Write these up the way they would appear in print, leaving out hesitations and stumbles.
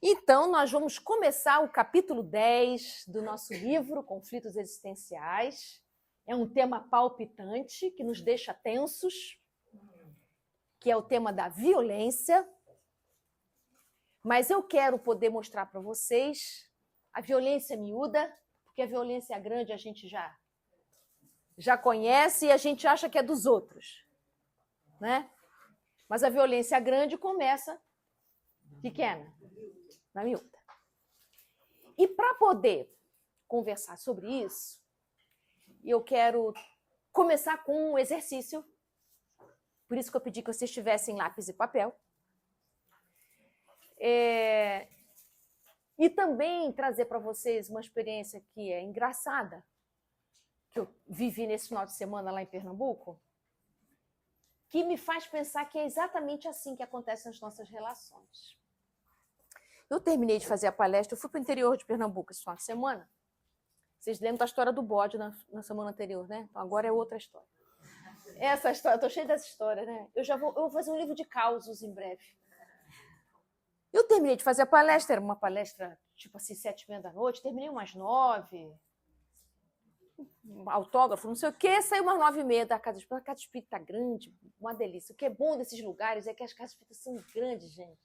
Então, nós vamos começar o capítulo 10 do nosso livro, Conflitos Existenciais. É um tema palpitante, que nos deixa tensos, que é o tema da violência. Mas eu quero poder mostrar para vocês a violência miúda, porque a violência grande a gente já conhece e a gente acha que é dos outros, né? Mas a violência grande começa pequena, na miúda. E para poder conversar sobre isso, eu quero começar com um exercício. Por isso que eu pedi que vocês tivessem lápis e papel. E também trazer para vocês uma experiência que é engraçada, que eu vivi nesse final de semana lá em Pernambuco, que me faz pensar que é exatamente assim que acontece nas nossas relações. Eu terminei de fazer a palestra, eu fui para o interior de Pernambuco esse final de semana. Vocês lembram da história do bode na semana anterior, né? Então agora é outra história. Essa história, estou cheia dessa história, né? Eu vou fazer um livro de causos em breve. Eu terminei de fazer a palestra, era uma palestra tipo assim, 7h30 da noite, terminei umas 9, autógrafo, não sei o quê, saí umas 9h30 da Casa Espírita. A Casa Espírita grande, uma delícia. O que é bom desses lugares é que as Casas Espíritas são grandes, gente.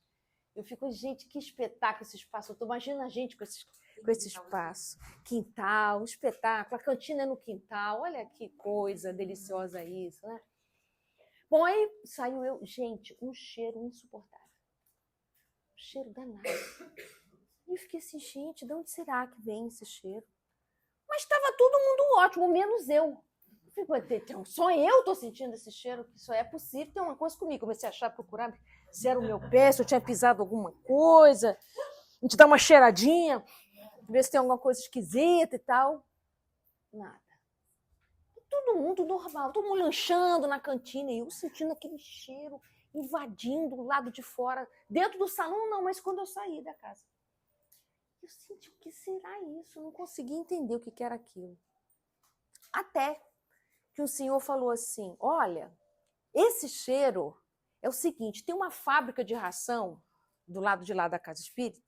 Eu fico, gente, que espetáculo esse espaço. Imagina a gente com esse espaço. Quintal, um espetáculo, a cantina é no quintal. Olha que coisa deliciosa isso, né? Bom, aí saiu eu, gente, um cheiro insuportável. Um cheiro danado. E eu fiquei assim, gente, de onde será que vem esse cheiro? Mas estava todo mundo ótimo, menos eu. Então, só eu estou sentindo esse cheiro, que só é possível ter uma coisa comigo. Comecei a achar, procurar se era o meu pé, se eu tinha pisado alguma coisa, a gente dá uma cheiradinha, ver se tem alguma coisa esquisita e tal. Nada. Todo mundo normal, todo mundo lanchando na cantina, e eu sentindo aquele cheiro invadindo o lado de fora, dentro do salão não, mas quando eu saí da casa. Eu senti, o que será isso? Eu não consegui entender o que era aquilo. Até que um senhor falou assim, olha, esse cheiro é o seguinte, tem uma fábrica de ração do lado de lá da Casa Espírita,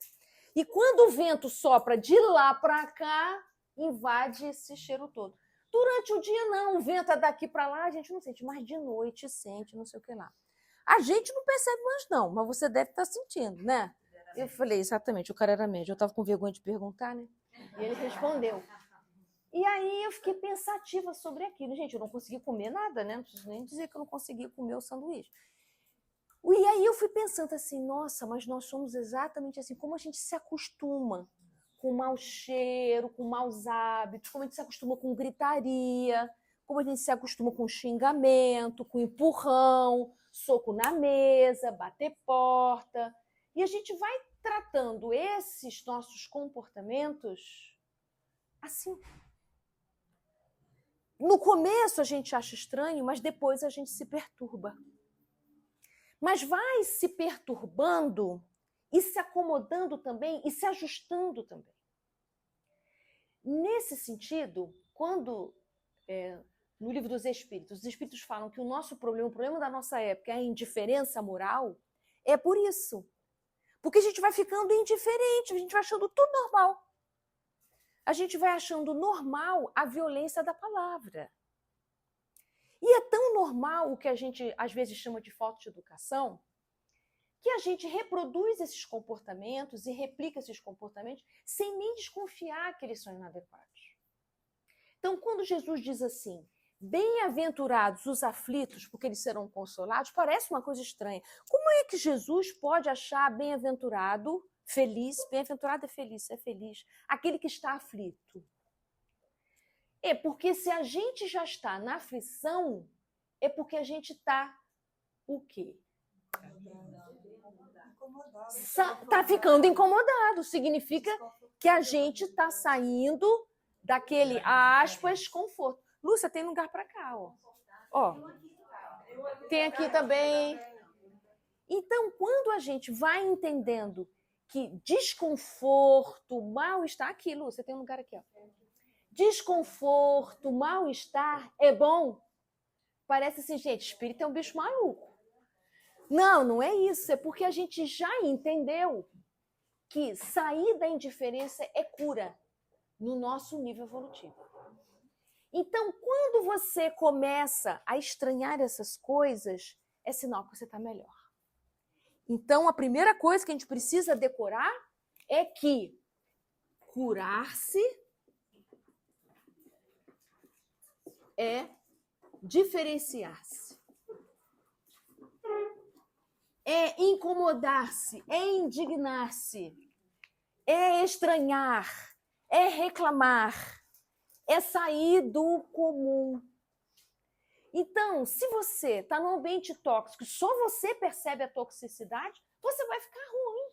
e quando o vento sopra de lá para cá, invade esse cheiro todo. Durante o dia, não, o vento é daqui para lá, a gente não sente, mas de noite sente, não sei o que lá. A gente não percebe mais não, mas você deve estar sentindo, né? Eu falei, exatamente, o cara era médico, eu estava com vergonha de perguntar, né? E ele respondeu. E aí eu fiquei pensativa sobre aquilo. Gente, eu não consegui comer nada, né? Não preciso nem dizer que eu não consegui comer o sanduíche. E aí eu fui pensando assim, nossa, mas nós somos exatamente assim, como a gente se acostuma com mau cheiro, com maus hábitos, como a gente se acostuma com gritaria, como a gente se acostuma com xingamento, com empurrão, soco na mesa, bater porta. E a gente vai tratando esses nossos comportamentos assim. No começo a gente acha estranho, mas depois a gente se perturba. Mas vai se perturbando e se acomodando também e se ajustando também. Nesse sentido, quando no livro dos Espíritos, os Espíritos falam que o nosso problema, o problema da nossa época é a indiferença moral, é por isso. Porque a gente vai ficando indiferente, a gente vai achando tudo normal. A gente vai achando normal a violência da palavra. E é tão normal o que a gente às vezes chama de falta de educação, que a gente reproduz esses comportamentos e replica esses comportamentos sem nem desconfiar que eles são inadequados. Então, quando Jesus diz assim, bem-aventurados os aflitos, porque eles serão consolados, parece uma coisa estranha. Como é que Jesus pode achar bem-aventurado, feliz, bem-aventurado é feliz, aquele que está aflito? É porque se a gente já está na aflição, é porque a gente está o quê? Está ficando incomodado. Significa que a gente está saindo daquele, aspas, conforto. Lúcia, tem lugar para cá, ó. Tem aqui também. Então, quando a gente vai entendendo que desconforto, mal-estar... Aqui, Lúcia, tem um lugar aqui, ó. Desconforto, mal-estar é bom. Parece assim, gente, espírito é um bicho maluco. Não, não é isso. É porque a gente já entendeu que sair da indiferença é cura no nosso nível evolutivo. Então, quando você começa a estranhar essas coisas, é sinal que você está melhor. Então, a primeira coisa que a gente precisa decorar é que curar-se é diferenciar-se. É incomodar-se, é indignar-se, é estranhar, é reclamar, é sair do comum. Então, se você está num ambiente tóxico, só você percebe a toxicidade, você vai ficar ruim.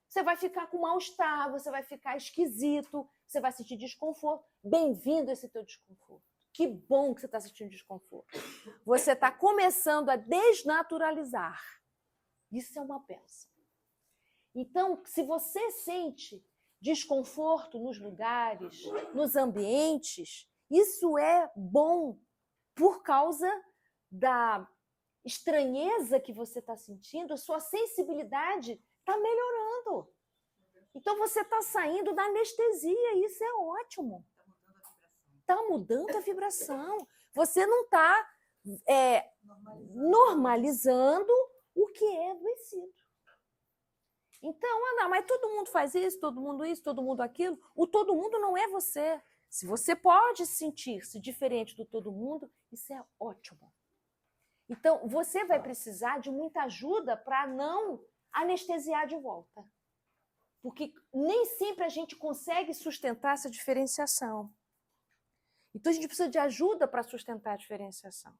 Você vai ficar com mal-estar, você vai ficar esquisito, você vai sentir desconforto. Bem-vindo a esse teu desconforto. Que bom que você está sentindo desconforto. Você está começando a desnaturalizar. Isso é uma bênção. Então, se você sente desconforto nos lugares, nos ambientes, isso é bom por causa da estranheza que você está sentindo, a sua sensibilidade está melhorando. Então, você está saindo da anestesia, isso é ótimo. Está mudando a vibração. Você não está normalizando o que é adoecido. Então, não, mas todo mundo faz isso, todo mundo aquilo. O todo mundo não é você. Se você pode sentir-se diferente do todo mundo, isso é ótimo. Então, você vai precisar de muita ajuda para não anestesiar de volta. Porque nem sempre a gente consegue sustentar essa diferenciação. Então, a gente precisa de ajuda para sustentar a diferenciação.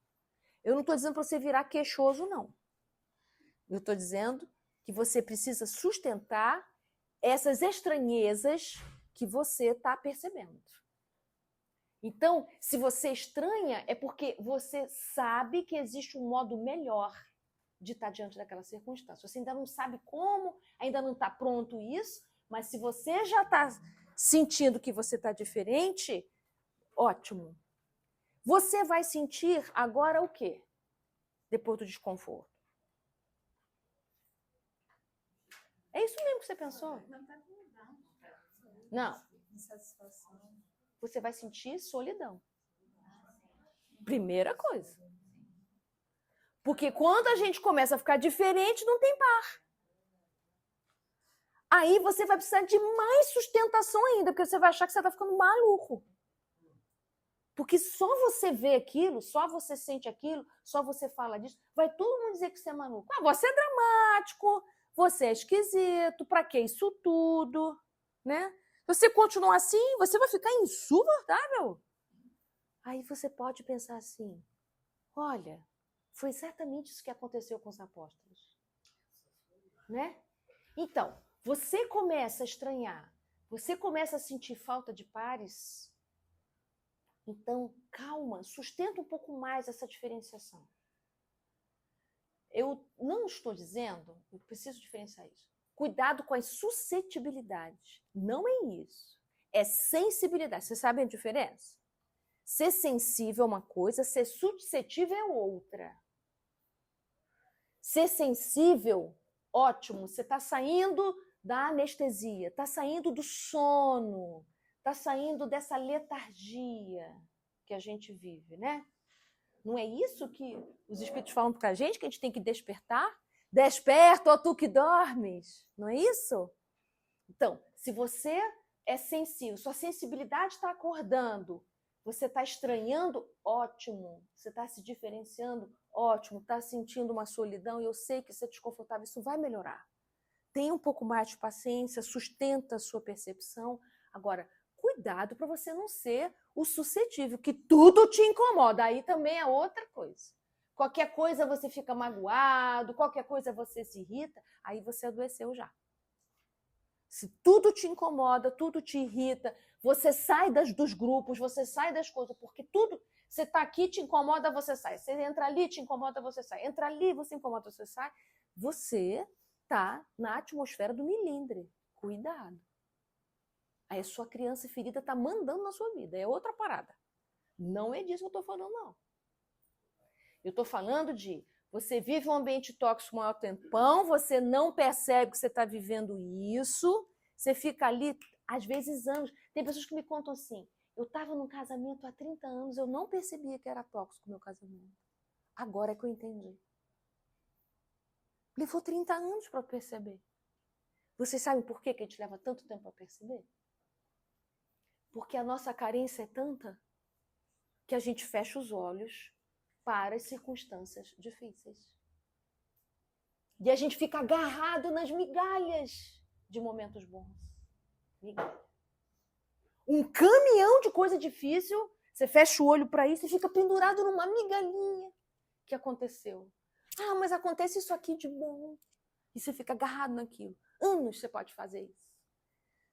Eu não estou dizendo para você virar queixoso, não. Eu estou dizendo que você precisa sustentar essas estranhezas que você está percebendo. Então, se você estranha, é porque você sabe que existe um modo melhor de estar diante daquela circunstância. Você ainda não sabe como, ainda não está pronto isso, mas se você já está sentindo que você está diferente, ótimo. Você vai sentir agora o quê? Depois do desconforto. É isso mesmo que você pensou? Não. Você vai sentir solidão. Primeira coisa. Porque quando a gente começa a ficar diferente, não tem par. Aí você vai precisar de mais sustentação ainda, porque você vai achar que você está ficando maluco. Porque só você vê aquilo, só você sente aquilo, só você fala disso, vai todo mundo dizer que você é maluco. Ah, você é dramático, você é esquisito, pra que isso tudo? Né? Se você continuar assim, você vai ficar insuportável. Aí você pode pensar assim, olha, foi exatamente isso que aconteceu com os apóstolos. Né? Então, você começa a estranhar, você começa a sentir falta de pares. Então, calma, sustenta um pouco mais essa diferenciação. Eu não estou dizendo, eu preciso diferenciar isso. Cuidado com as suscetibilidades. Não é isso. É sensibilidade. Vocês sabem a diferença? Ser sensível é uma coisa, ser suscetível é outra. Ser sensível, ótimo, você está saindo da anestesia, está saindo do sono, está saindo dessa letargia que a gente vive, né? Não é isso que os espíritos falam para a gente, que a gente tem que despertar? Desperta, ó tu que dormes. Não é isso? Então, se você é sensível, sua sensibilidade está acordando, você está estranhando, ótimo. Você está se diferenciando, ótimo. Está sentindo uma solidão e eu sei que isso é desconfortável, isso vai melhorar. Tenha um pouco mais de paciência, sustenta a sua percepção. Agora, cuidado para você não ser o suscetível, que tudo te incomoda. Aí também é outra coisa. Qualquer coisa você fica magoado, qualquer coisa você se irrita, aí você adoeceu já. Se tudo te incomoda, tudo te irrita, você sai dos grupos, você sai das coisas, porque tudo, você está aqui, te incomoda, você sai. Você entra ali, te incomoda, você sai. Entra ali, você incomoda, você sai. Você está na atmosfera do milindre. Cuidado. Aí a sua criança ferida está mandando na sua vida. É outra parada. Não é disso que eu estou falando, não. Eu estou falando de você vive um ambiente tóxico um maior tempão, você não percebe que você está vivendo isso, Você fica ali, às vezes, anos. Tem pessoas que me contam assim, eu estava num casamento há 30 anos, eu não percebia que era tóxico o meu casamento. Agora é que eu entendi. Levou 30 anos para perceber. Vocês sabem por que a gente leva tanto tempo para perceber? Porque a nossa carência é tanta que a gente fecha os olhos para as circunstâncias difíceis. E a gente fica agarrado nas migalhas de momentos bons. Migalha. Um caminhão de coisa difícil, você fecha o olho para isso e fica pendurado numa migalhinha que aconteceu. Ah, mas acontece isso aqui de bom. E você fica agarrado naquilo. Anos você pode fazer isso.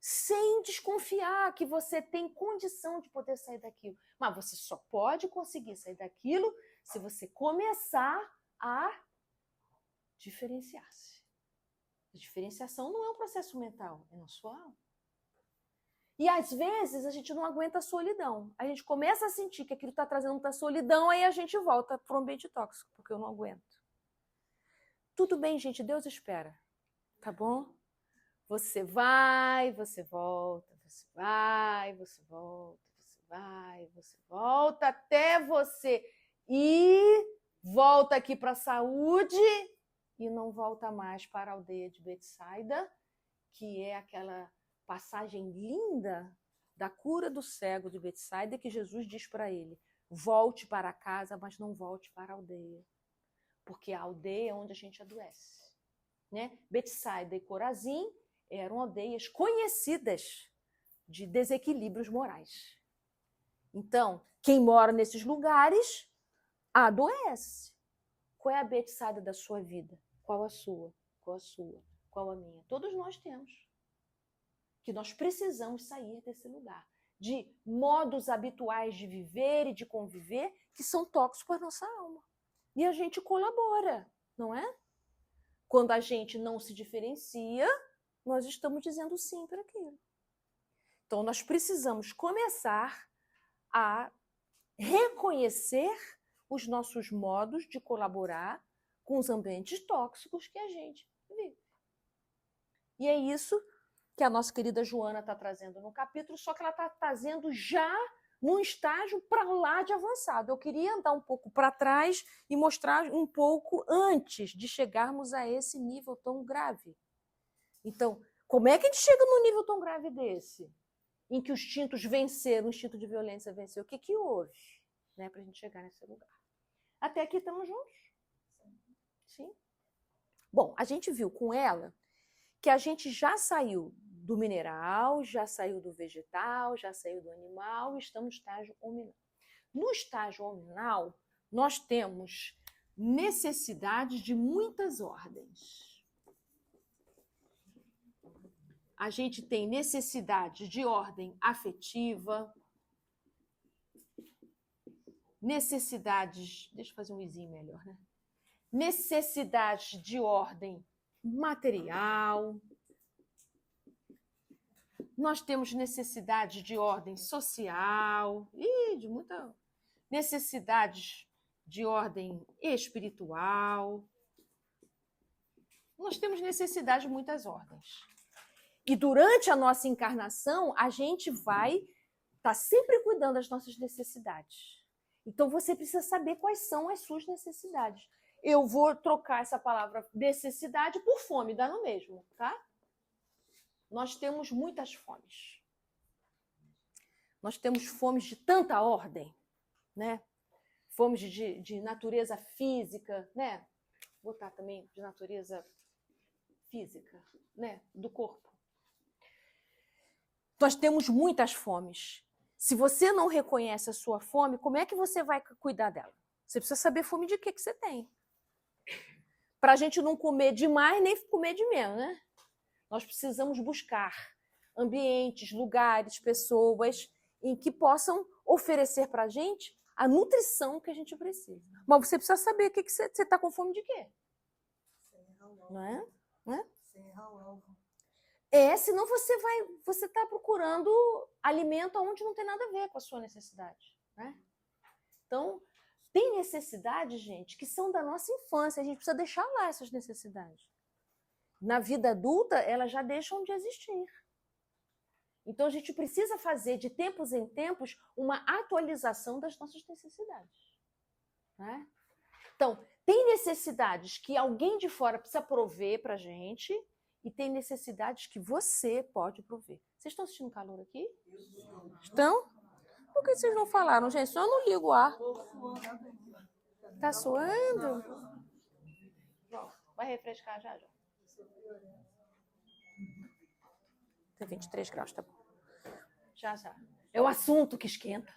Sem desconfiar que você tem condição de poder sair daquilo. Mas você só pode conseguir sair daquilo se você começar a diferenciar-se. A diferenciação não é um processo mental, é na sua alma. E às vezes a gente não aguenta a solidão. A gente começa a sentir que aquilo está trazendo muita solidão, aí a gente volta para um ambiente tóxico, porque eu não aguento. Tudo bem, gente, Deus espera, tá bom? Você vai, você volta, você vai, você volta, você vai, você volta, até você ir, volta aqui para a saúde e não volta mais para a aldeia de Betsaida, que é aquela passagem linda da cura do cego de Betsaida, que Jesus diz para ele, volte para casa, mas não volte para a aldeia, porque a aldeia é onde a gente adoece. Né? Betsaida e Corazim eram aldeias conhecidas de desequilíbrios morais. Então, quem mora nesses lugares adoece. Qual é a Betsaida da sua vida? Qual a sua? Qual a sua? Qual a minha? Todos nós temos. Que nós precisamos sair desse lugar. De modos habituais de viver e de conviver que são tóxicos para a nossa alma. E a gente colabora, não é? Quando a gente não se diferencia, nós estamos dizendo sim para aquilo. Então, nós precisamos começar a reconhecer os nossos modos de colaborar com os ambientes tóxicos que a gente vive. E é isso que a nossa querida Joana está trazendo no capítulo, só que ela está trazendo já num estágio para lá de avançado. Eu queria andar um pouco para trás e mostrar um pouco antes de chegarmos a esse nível tão grave. Então, como é que a gente chega num nível tão grave desse? Em que os instintos venceram, o instinto de violência venceu. O que que houve, né, para a gente chegar nesse lugar? Até aqui estamos juntos? Sim. Bom, a gente viu com ela que a gente já saiu do mineral, já saiu do vegetal, já saiu do animal e estamos no estágio hominal. No estágio hominal, nós temos necessidades de muitas ordens. A gente tem necessidades de ordem afetiva, necessidades... Deixa eu fazer um izinho melhor, né? Necessidades de ordem material. Nós temos necessidades de ordem social, de muita necessidades de ordem espiritual. Nós temos necessidade de muitas ordens. E durante a nossa encarnação, a gente vai estar sempre cuidando das nossas necessidades. Então, você precisa saber quais são as suas necessidades. Eu vou trocar essa palavra necessidade por fome, dá no mesmo, tá? Nós temos muitas fomes. Nós temos fomes de tanta ordem, né? Fomes de natureza física, né? Vou botar também de natureza física, né? Do corpo. Nós temos muitas fomes. Se você não reconhece a sua fome, como é que você vai cuidar dela? Você precisa saber fome de que você tem. Para a gente não comer demais nem comer de menos, né? Nós precisamos buscar ambientes, lugares, pessoas em que possam oferecer para a gente a nutrição que a gente precisa. Mas você precisa saber o que você está com fome de quê? Não é? Não é? Senão você está procurando alimento onde não tem nada a ver com a sua necessidade, né? Então, tem necessidades, gente, que são da nossa infância. A gente precisa deixar lá essas necessidades. Na vida adulta, elas já deixam de existir. Então, a gente precisa fazer, de tempos em tempos, uma atualização das nossas necessidades. Né? Então, tem necessidades que alguém de fora precisa prover para a gente e tem necessidades que você pode prover. Vocês estão sentindo calor aqui? Estão? Por que vocês não falaram, gente? Só eu não ligo o ar. Tá suando? Vai refrescar já. Tem 23 graus, tá bom. Já. É o assunto que esquenta.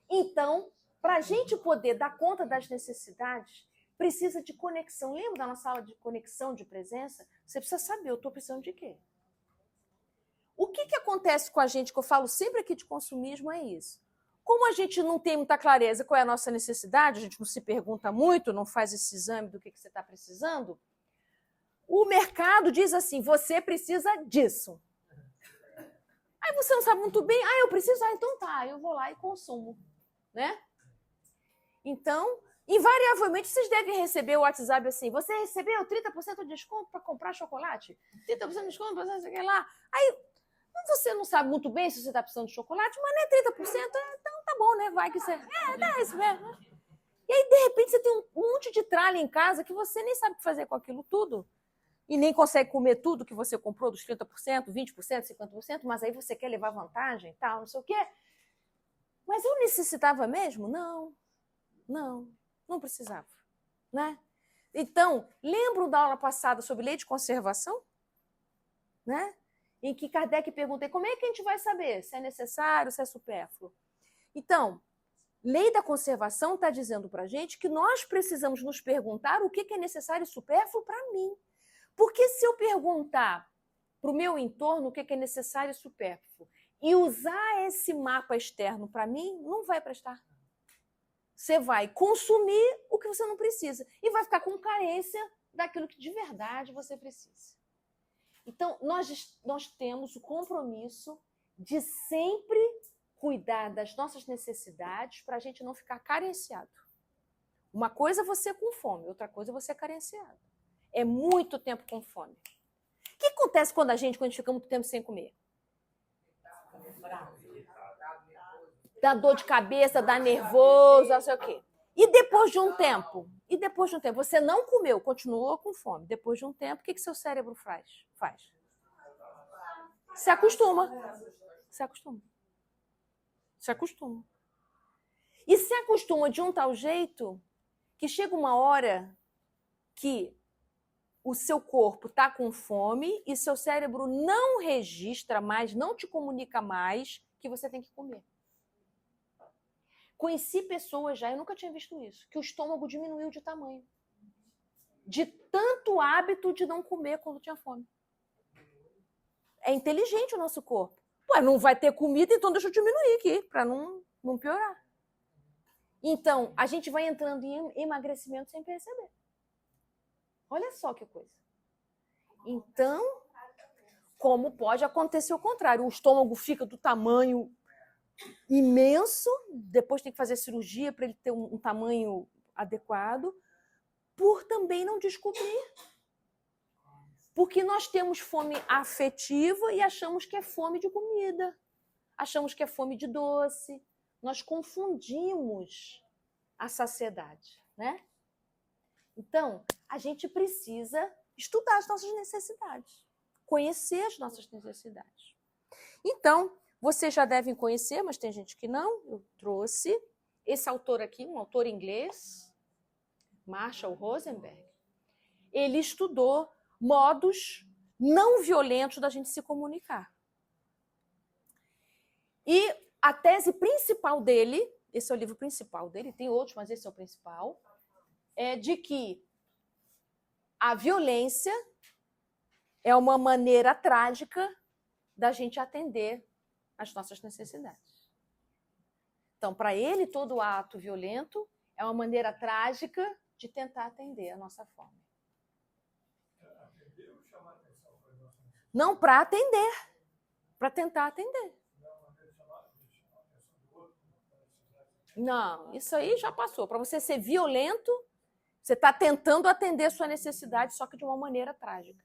Então, para a gente poder dar conta das necessidades, precisa de conexão. Lembra da nossa aula de conexão, de presença? Você precisa saber, eu estou precisando de quê? O que acontece com a gente, que eu falo sempre aqui de consumismo, é isso. Como a gente não tem muita clareza qual é a nossa necessidade, a gente não se pergunta muito, não faz esse exame do que você está precisando, o mercado diz assim, você precisa disso. Aí você não sabe muito bem, eu preciso, então tá, eu vou lá e consumo. Né? Então, invariavelmente, vocês devem receber o WhatsApp assim, você recebeu 30% de desconto para comprar chocolate? 30% de desconto para não sei o que lá. Aí, você não sabe muito bem se você está precisando de chocolate, mas nem 30%, então tá bom, né? Vai que você... É isso mesmo. E aí, de repente, você tem um monte de tralha em casa que você nem sabe o que fazer com aquilo tudo e nem consegue comer tudo que você comprou dos 30%, 20%, 50%, mas aí você quer levar vantagem e tal, não sei o quê. Mas eu necessitava mesmo? Não precisava. Né? Então, lembram da aula passada sobre lei de conservação? Né? Em que Kardec perguntou, como é que a gente vai saber se é necessário, se é supérfluo? Então, lei da conservação está dizendo para a gente que nós precisamos nos perguntar o que é necessário e supérfluo para mim. Porque se eu perguntar para o meu entorno o que é necessário e supérfluo, e usar esse mapa externo para mim, não vai prestar. Você vai consumir o que você não precisa e vai ficar com carência daquilo que de verdade você precisa. Então, nós temos o compromisso de sempre cuidar das nossas necessidades para a gente não ficar carenciado. Uma coisa é você com fome, outra coisa é você carenciado. É muito tempo com fome. O que acontece quando a gente fica muito tempo sem comer? Dá dor de cabeça, dá nervoso, não sei o quê. E depois de um tempo? Você não comeu, continuou com fome. Depois de um tempo, o que seu cérebro faz? Se acostuma. E se acostuma de um tal jeito que chega uma hora que o seu corpo está com fome e seu cérebro não registra mais, não te comunica mais que você tem que comer. Conheci pessoas já, eu nunca tinha visto isso, que o estômago diminuiu de tamanho. De tanto hábito de não comer quando tinha fome. É inteligente o nosso corpo. Ué, não vai ter comida, então deixa eu diminuir aqui, para não piorar. Então, a gente vai entrando em emagrecimento sem perceber. Olha só que coisa. Então, como pode acontecer o contrário? O estômago fica do tamanho imenso, depois tem que fazer cirurgia para ele ter um tamanho adequado, por também não descobrir. Porque nós temos fome afetiva e achamos que é fome de comida. Achamos que é fome de doce. Nós confundimos a saciedade, né? Então, a gente precisa estudar as nossas necessidades, conhecer as nossas necessidades. Então, vocês já devem conhecer, mas tem gente que não. Eu trouxe esse autor aqui, um autor inglês, Marshall Rosenberg. Ele estudou modos não violentos da gente se comunicar. E a tese principal dele, esse é o livro principal dele, tem outros, mas esse é o principal, é de que a violência é uma maneira trágica da gente atender às nossas necessidades. Então, para ele, todo ato violento é uma maneira trágica de tentar atender a nossa fome. Não para atender, para tentar atender. Não, isso aí já passou. Para você ser violento, você está tentando atender a sua necessidade, só que de uma maneira trágica.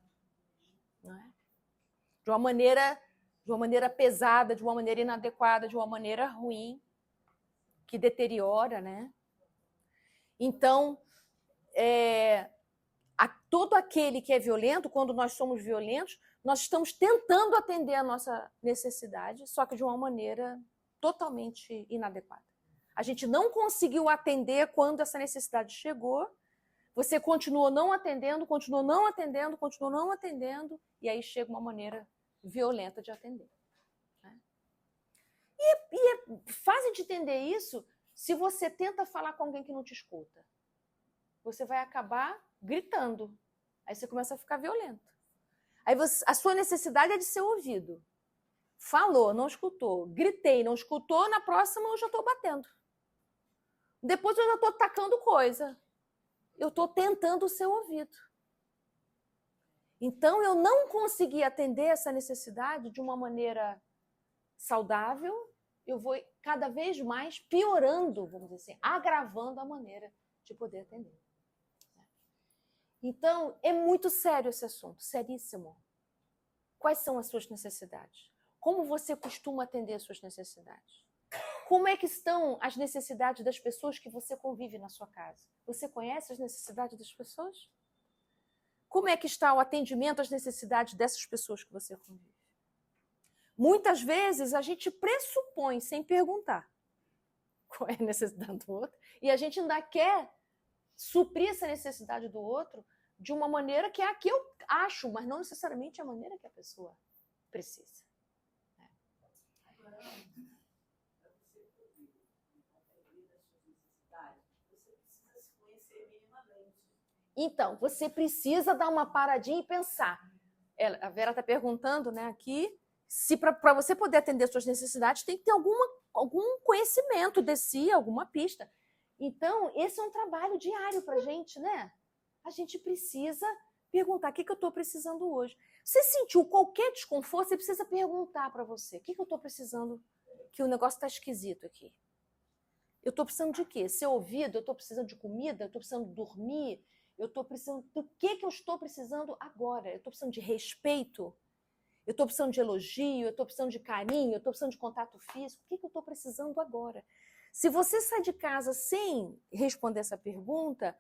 Não é? De uma maneira pesada, de uma maneira inadequada, de uma maneira ruim, que deteriora, né? Então, todo aquele que é violento, quando nós somos violentos, nós estamos tentando atender a nossa necessidade, só que de uma maneira totalmente inadequada. A gente não conseguiu atender quando essa necessidade chegou, você continuou não atendendo, e aí chega uma maneira violenta de atender. Né? E é fácil de entender isso se você tenta falar com alguém que não te escuta. Você vai acabar gritando. Aí você começa a ficar violento. Aí a sua necessidade é de ser ouvido. Falou, não escutou. Gritei, não escutou. Na próxima eu já estou batendo. Depois eu já estou tacando coisa. Eu estou tentando ser ouvido. Então eu não consegui atender essa necessidade de uma maneira saudável. Eu vou cada vez mais piorando, vamos dizer assim, agravando a maneira de poder atender. Então, é muito sério esse assunto, seríssimo. Quais são as suas necessidades? Como você costuma atender as suas necessidades? Como é que estão as necessidades das pessoas que você convive na sua casa? Você conhece as necessidades das pessoas? Como é que está o atendimento às necessidades dessas pessoas que você convive? Muitas vezes a gente pressupõe, sem perguntar, qual é a necessidade do outro, e a gente ainda quer suprir essa necessidade do outro de uma maneira que é a que eu acho, mas não necessariamente a maneira que a pessoa precisa. Agora, para você poder atender as suas necessidades, você precisa se conhecer minimamente. Então, você precisa dar uma paradinha e pensar. A Vera está perguntando, né, aqui, se para você poder atender suas necessidades tem que ter algum conhecimento de si, alguma pista. Então, esse é um trabalho diário para a gente, né? A gente precisa perguntar o que eu estou precisando hoje. Você sentiu qualquer desconforto, você precisa perguntar para você. O que eu estou precisando, que o negócio está esquisito aqui? Eu estou precisando de quê? Ser ouvido? Eu estou precisando de comida? Eu estou precisando dormir? Eu estou precisando... Do que eu estou precisando agora? Eu estou precisando de respeito? Eu estou precisando de elogio? Eu estou precisando de carinho? Eu estou precisando de contato físico? O que eu estou precisando agora? Se você sai de casa sem responder essa pergunta,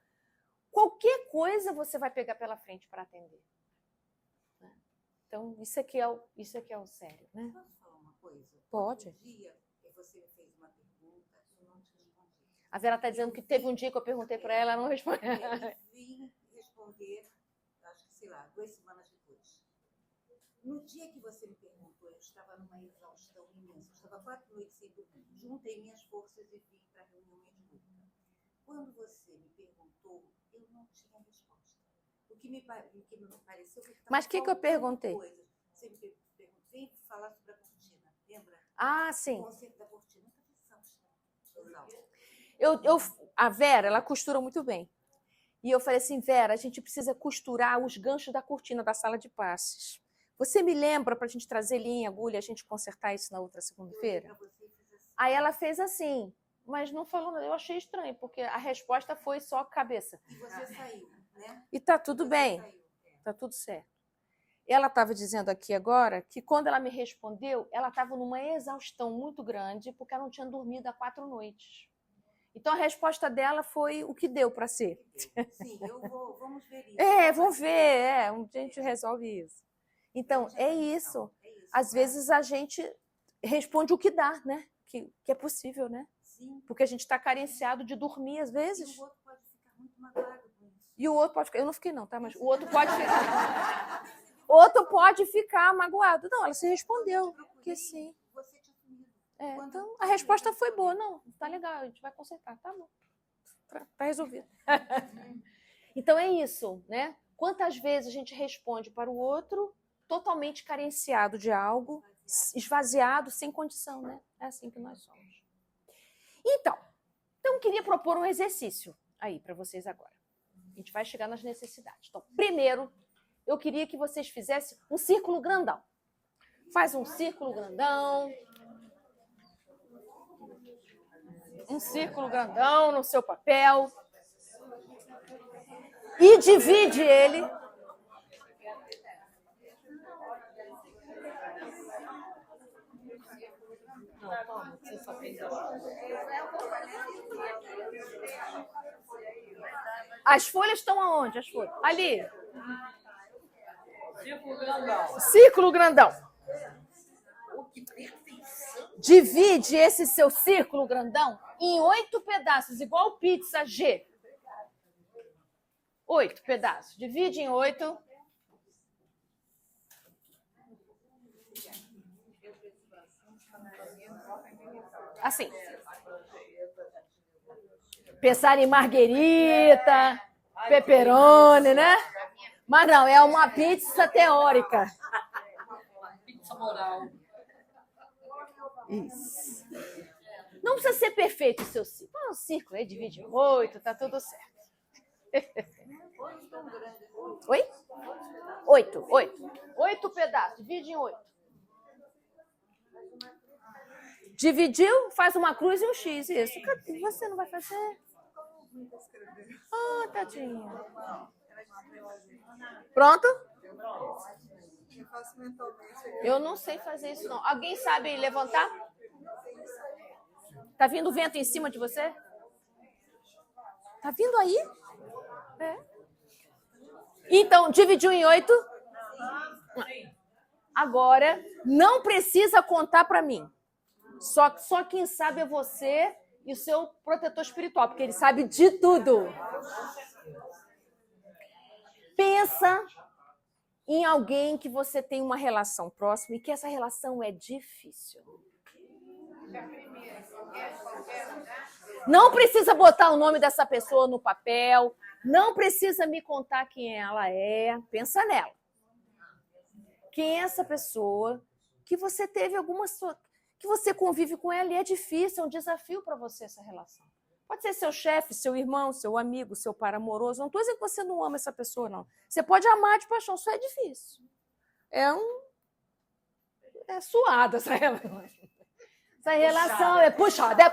qualquer coisa você vai pegar pela frente para atender. Então, isso aqui é o sério. Né? Posso falar uma coisa? Pode. Um dia você me fez uma pergunta e eu não te respondi. A Vera está dizendo que teve um dia que eu perguntei para ela, ela não respondeu. Eu vim responder, acho que, 2 semanas depois. No dia que você me perguntou, eu estava numa exaustão imensa. Eu estava 4 noites sem dormir. Juntei minhas forças e vim para a reunião mediúnica. Quando você me perguntou, eu não tinha resposta. O que me pareceu que... Mas o que eu perguntei? Coisa. Você me perguntou, vem falar sobre a cortina, lembra? Ah, sim. O conceito da cortina. Exausta. A Vera, ela costura muito bem. E eu falei assim, Vera, a gente precisa costurar os ganchos da cortina da sala de passes. Você me lembra para a gente trazer linha, agulha, a gente consertar isso na outra segunda-feira? Aí ela fez assim, mas não falou nada. Eu achei estranho, porque a resposta foi só cabeça. E você saiu, né? E tá tudo bem, tá tudo certo. Ela estava dizendo aqui agora que quando ela me respondeu, ela estava numa exaustão muito grande, porque ela não tinha dormido há 4 noites. Então a resposta dela foi o que deu para ser. Sim, vamos ver isso. Vamos ver, a gente resolve isso. Então, é isso. Às vezes a gente responde o que dá, né? Que é possível, né? Sim. Porque a gente está carenciado de dormir às vezes. E o outro pode ficar muito magoado com isso. E o outro pode ficar... Eu não fiquei não, tá? Mas o outro pode ficar... Outro pode ficar magoado. Não, ela se respondeu que sim. Você tinha sumido. Então, a resposta foi boa. Não, tá legal, a gente vai consertar. Tá bom. Tá resolvido. Então, é isso, né? Quantas vezes a gente responde para o outro totalmente carenciado de algo, esvaziado, sem condição, né? É assim que nós somos. Então eu queria propor um exercício aí para vocês agora. A gente vai chegar nas necessidades. Então, primeiro, eu queria que vocês fizessem um círculo grandão. Faz um círculo grandão. Um círculo grandão no seu papel. E divide ele Não, toma, você só fez As folhas estão aonde? As folhas? Ali. Círculo grandão. Círculo grandão. Divide esse seu círculo grandão em 8 pedaços, igual pizza G. 8 pedaços. Divide em 8. Assim. Pensar em marguerita, pepperoni, né? Mas não, é uma pizza teórica. Pizza moral. Isso. Não precisa ser perfeito o seu círculo. Um círculo aí divide em 8, tá tudo certo. Oi? 8. 8 pedaços, divide em 8. Dividiu, faz uma cruz e um X. Isso. Você não vai fazer? Ah, tadinha. Pronto? Eu não sei fazer isso, não. Alguém sabe levantar? Tá vindo vento em cima de você? Tá vindo aí? É. Então, dividiu em 8. Agora, não precisa contar para mim. Só quem sabe é você e o seu protetor espiritual, porque ele sabe de tudo. Pensa em alguém que você tem uma relação próxima e que essa relação é difícil. Não precisa botar o nome dessa pessoa no papel, não precisa me contar quem ela é. Pensa nela. Quem é essa pessoa que você teve que você convive com ela e é difícil, é um desafio para você essa relação. Pode ser seu chefe, seu irmão, seu amigo, seu par amoroso. Não estou dizendo que você não ama essa pessoa, não. Você pode amar de paixão, só é difícil. É suada essa relação. Essa relação é puxada.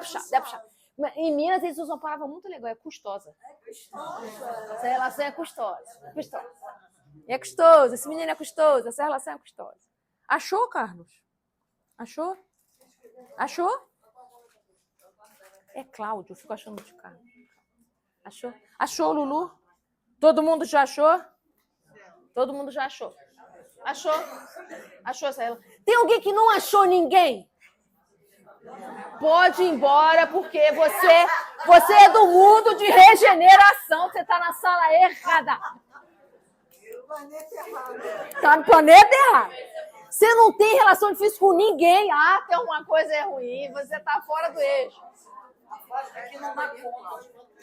Em Minas, eles usam uma palavra muito legal, é custosa. Essa relação é custosa. É custoso, esse menino é custoso, essa relação é custosa. Achou, Carlos? Achou? É Cláudio, eu fico achando de Carlos. Achou? Achou, Lulu? Todo mundo já achou? Todo mundo já achou. Achou essa relação. Tem alguém que não achou ninguém? Pode ir embora, porque você é do mundo de regeneração. Você está na sala errada. Está no planeta errado. Você não tem relação difícil com ninguém. Ah, tem uma coisa é ruim. Você está fora do eixo.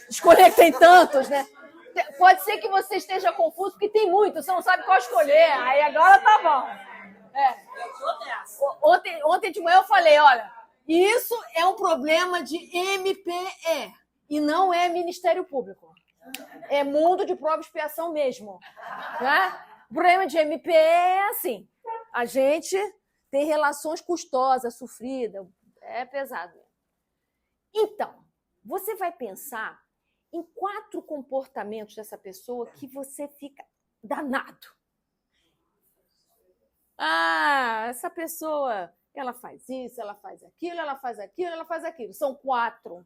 Escolher que tem tantos, né? Pode ser que você esteja confuso, porque tem muitos. Você não sabe qual escolher. Aí agora tá bom. Ontem de manhã eu falei, olha, isso é um problema de MPE e não é Ministério Público. É mundo de prova e expiação mesmo. Né? O problema de MPE é assim. A gente tem relações custosas, sofridas. É pesado. Então, você vai pensar em 4 comportamentos dessa pessoa que você fica danado. Ah, essa pessoa, ela faz isso, ela faz aquilo, ela faz aquilo, ela faz aquilo. São 4.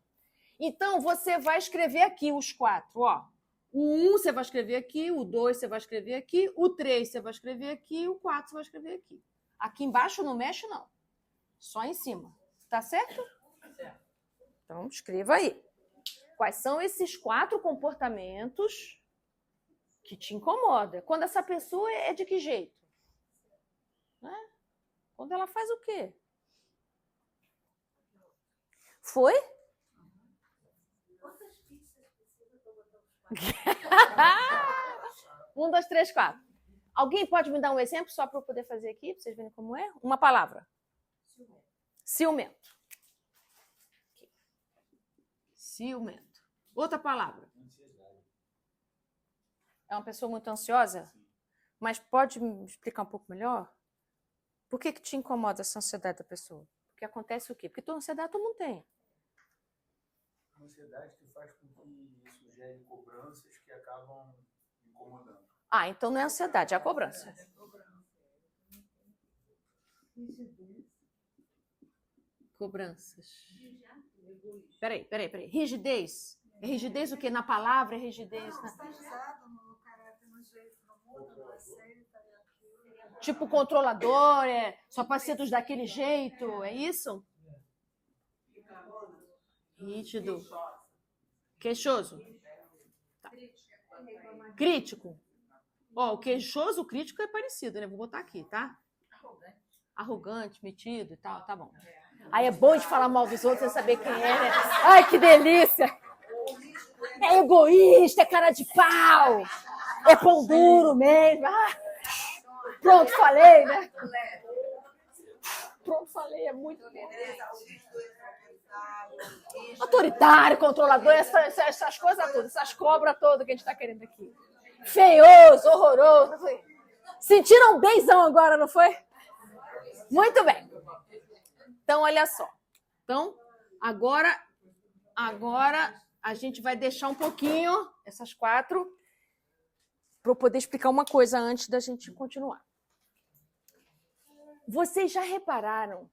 Então, você vai escrever aqui os 4, ó. O 1 você vai escrever aqui, o 2 você vai escrever aqui, o 3 você vai escrever aqui, o 4 você vai escrever aqui. Aqui embaixo não mexe, não. Só em cima. Tá certo? Então, escreva aí. Quais são esses 4 comportamentos que te incomodam? Quando essa pessoa é de que jeito? Né? Quando ela faz o quê? Foi? 1, 2, 3, 4. Alguém pode me dar um exemplo só para eu poder fazer aqui, para vocês verem como é? Uma palavra. Ciumento. Ciumento. Outra palavra. É uma pessoa muito ansiosa? Mas pode me explicar um pouco melhor? Por que te incomoda essa ansiedade da pessoa? Porque acontece o quê? Porque toda ansiedade todo mundo tem. Uma ansiedade que faz com que isso gere cobranças que acabam incomodando. Ah, então não é ansiedade, é a cobrança. Cobranças. Peraí. Rigidez. É rigidez o quê? Na palavra? É rigidez? Não, está usado no caráter, no jeito, não muda, não aceita. Tipo controlador, só pode ser dos daquele jeito, é isso? Rígido. Queixoso. Tá. Crítico. Ó, o queixoso, o crítico é parecido, né? Vou botar aqui, tá? Arrogante, metido e tal, tá bom. Aí é bom de falar mal dos outros sem saber quem é, né? Ai, que delícia! É egoísta, é cara de pau! É pão duro mesmo! Pronto, falei, né? Pronto, falei, é muito bom. Autoritário, controlador, essas coisas todas, essas cobras todas que a gente está querendo aqui. Feioso, horroroso. Sentiram um benzão agora, não foi? Muito bem. Então, olha só. Então, agora a gente vai deixar um pouquinho essas 4 para eu poder explicar uma coisa antes da gente continuar. Vocês já repararam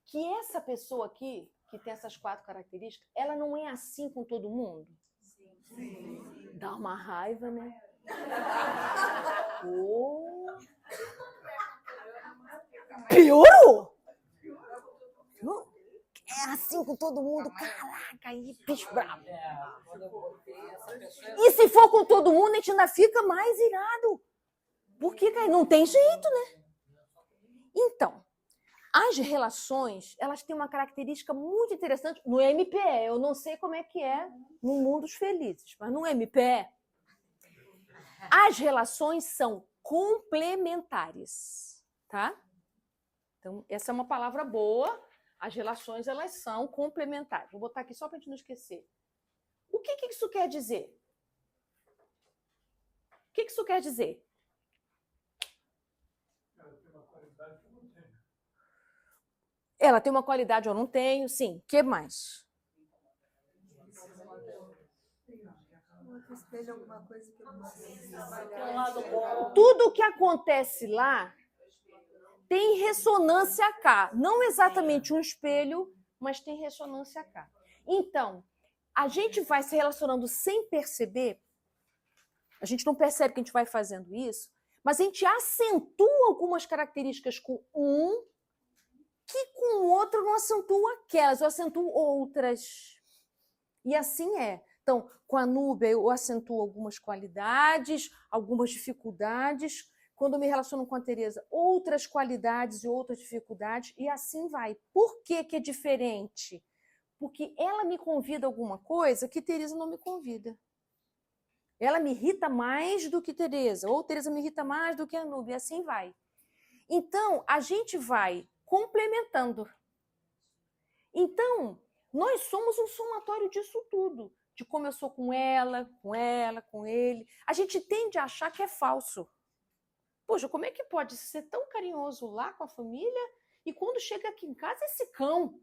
que essa pessoa aqui, que tem essas 4 características, ela não é assim com todo mundo? Sim. Dá uma raiva, né? Oh. Piorou? É assim com todo mundo? Caraca, aí, bicho bravo. E se for com todo mundo, a gente ainda fica mais irado. Porque não tem jeito, né? Então, as relações, elas têm uma característica muito interessante no MPE. Eu não sei como é que é no mundo dos felizes, mas no MPE, as relações são complementares, tá? Então, essa é uma palavra boa. As relações, elas são complementares. Vou botar aqui só para a gente não esquecer. O que isso quer dizer? O que isso quer dizer? Ela tem uma qualidade, eu não tenho, sim. O que mais? Tudo que acontece lá tem ressonância cá. Não exatamente um espelho, mas tem ressonância cá. Então, a gente vai se relacionando sem perceber. A gente não percebe que a gente vai fazendo isso, mas a gente acentua algumas características com um que com o outro não acentua aquelas, eu acentuo outras. E assim é. Então, com a Núbia, eu acentuo algumas qualidades, algumas dificuldades. Quando eu me relaciono com a Tereza, outras qualidades e outras dificuldades, e assim vai. Por que é diferente? Porque ela me convida a alguma coisa que Tereza não me convida. Ela me irrita mais do que Tereza, ou Tereza me irrita mais do que a Núbia, e assim vai. Então, a gente vai complementando. Então, nós somos um somatório disso tudo. De como eu sou com ela, com ele. A gente tende a achar que é falso. Poxa, como é que pode ser tão carinhoso lá com a família e quando chega aqui em casa esse cão?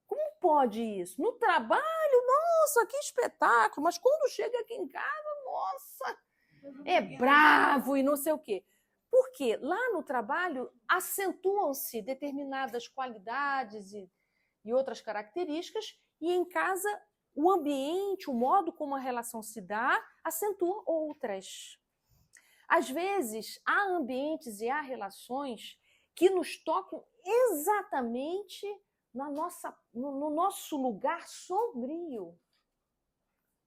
Como pode isso? No trabalho, nossa, que espetáculo. Mas quando chega aqui em casa, nossa, é bravo e não sei o quê. Porque lá no trabalho acentuam-se determinadas qualidades e outras características, e em casa o ambiente, o modo como a relação se dá, acentua outras. Às vezes, há ambientes e há relações que nos tocam exatamente no nosso lugar sombrio.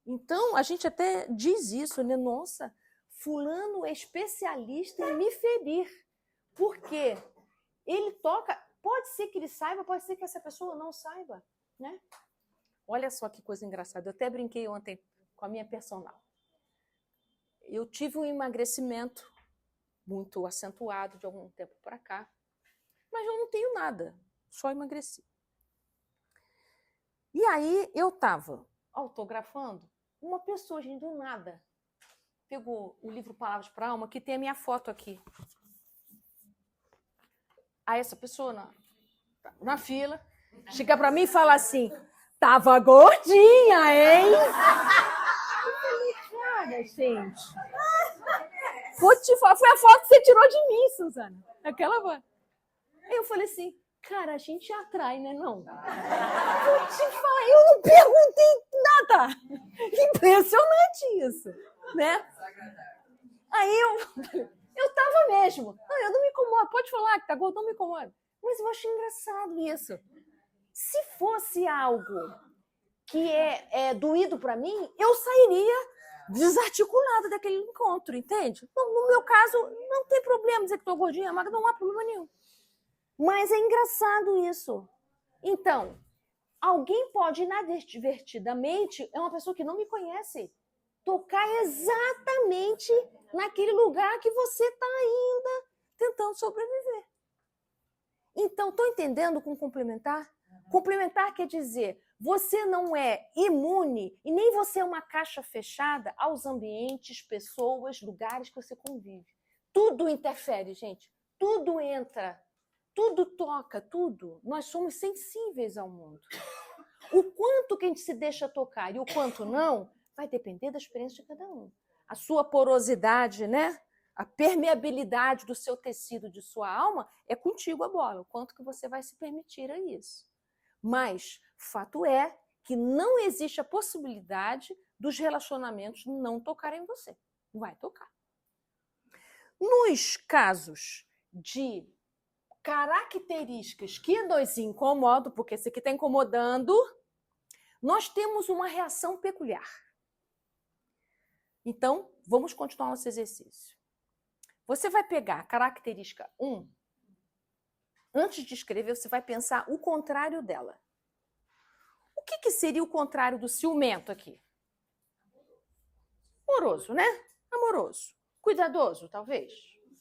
Então, a gente até diz isso, né? Nossa, fulano é especialista em me ferir. Por quê? Ele toca, pode ser que ele saiba, pode ser que essa pessoa não saiba, né? Olha só que coisa engraçada. Eu até brinquei ontem com a minha personal. Eu tive um emagrecimento muito acentuado de algum tempo para cá, mas eu não tenho nada, só emagreci. E aí eu estava autografando, uma pessoa, gente, do nada, pegou o livro Palavras para a Alma, que tem a minha foto aqui. Aí essa pessoa na fila, chega para mim e fala assim, tava gordinha, hein? Cara, gente. Vou te falar, foi a foto que você tirou de mim, Suzana. Aquela foto. Aí eu falei assim, Cara, a gente atrai, né, não? Vou te falar, eu não perguntei nada. Impressionante isso, né? Aí eu tava mesmo. Não, eu não me incomodo. Pode falar que tá gordo, não me incomoda. Mas eu acho engraçado isso. Se fosse algo que é doído para mim, eu sairia desarticulada daquele encontro, entende? No meu caso, não tem problema dizer que estou gordinha, mas não há problema nenhum. Mas é engraçado isso. Então, alguém pode inadvertidamente, é uma pessoa que não me conhece, tocar exatamente naquele lugar que você está ainda tentando sobreviver. Então, estou entendendo com complementar? Complementar quer dizer, você não é imune e nem você é uma caixa fechada aos ambientes, pessoas, lugares que você convive. Tudo interfere, gente. Tudo entra. Tudo toca, tudo. Nós somos sensíveis ao mundo. O quanto que a gente se deixa tocar e o quanto não, vai depender da experiência de cada um. A sua porosidade, né? A permeabilidade do seu tecido, de sua alma, é contigo a bola. O quanto que você vai se permitir a isso. Mas fato é que não existe a possibilidade dos relacionamentos não tocarem em você. Vai tocar. Nos casos de características que nos incomodam, porque esse aqui está incomodando, nós temos uma reação peculiar. Então, vamos continuar nosso exercício. Você vai pegar a característica 1. Antes de escrever, você vai pensar o contrário dela. O que seria o contrário do ciumento aqui? Amoroso, né? Amoroso. Cuidadoso, talvez.